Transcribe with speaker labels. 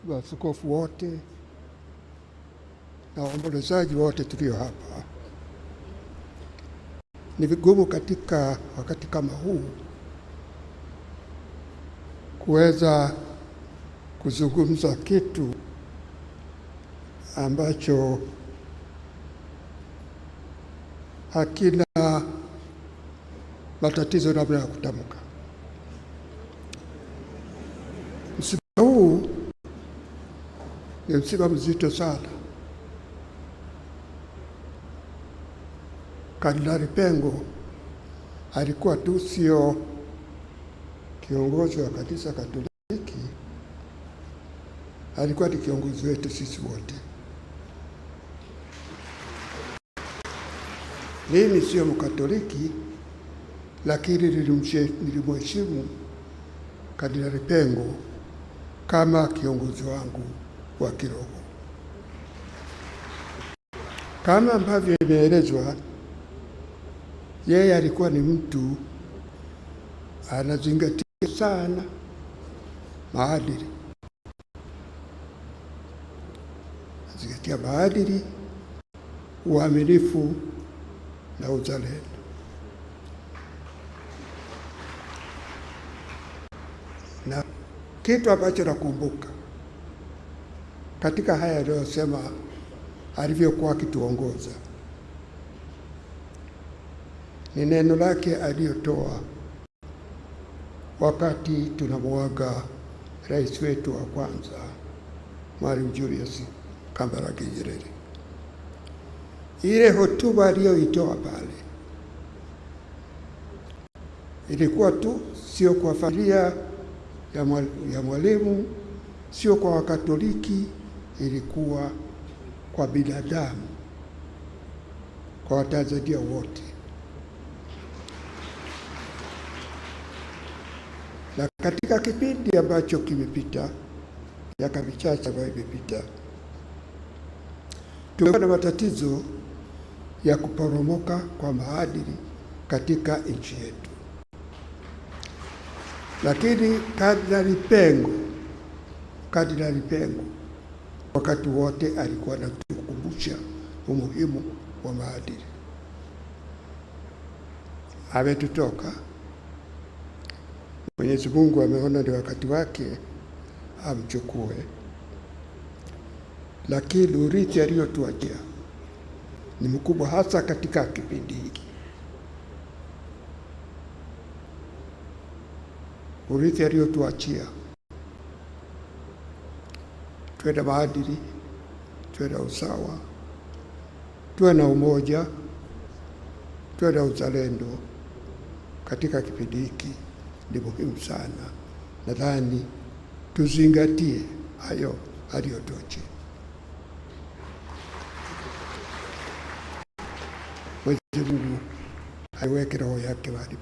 Speaker 1: maaskofu wote na waombolezaji wote tulio hapa. Ni vigumu katika wakati kama huu kuweza kuzungumza kitu ambacho hakina matatizo namna ya kutamka. Msiba huu ni msiba mzito sana. Kardinali Pengo alikuwa tu sio kiongozi wa kanisa Katoliki, alikuwa ni kiongozi wetu sisi wote. Mimi sio Mkatoliki, lakini nilimheshimu Kardinali Pengo kama kiongozi wangu wa kiroho. Kama ambavyo imeelezwa, yeye alikuwa ni mtu anazingatia sana maadili, anazingatia maadili, uaminifu na uzalendo. Na kitu ambacho nakumbuka katika haya aliyosema alivyokuwa akituongoza ni neno lake aliyotoa wakati tunamuaga rais wetu wa kwanza Mwalimu Julius Kambarage Nyerere. Ile hotuba aliyoitoa pale ilikuwa tu sio kwa familia ya Mwalimu, sio kwa Wakatoliki, ilikuwa kwa binadamu, kwa Watanzania wote. Na katika kipindi ambacho kimepita, miaka michache ambayo imepita, tumekuwa na matatizo ya kuporomoka kwa maadili katika nchi yetu. Lakini Kardinali Pengo wakati wote alikuwa anatukumbusha umuhimu wa maadili. Ametutoka. Mwenyezi Mungu ameona ni wakati wake amchukue, lakini urithi aliyotuachia ni mkubwa, hasa katika kipindi hiki. Urithi aliyotuachia, tuwe na maadili, tuwe na usawa, tuwe na umoja, tuwe na uzalendo katika kipindi hiki. Ni muhimu sana. Nadhani tuzingatie hayo aliyotuachia. Mwenyezi Mungu aiweke roho yake mahali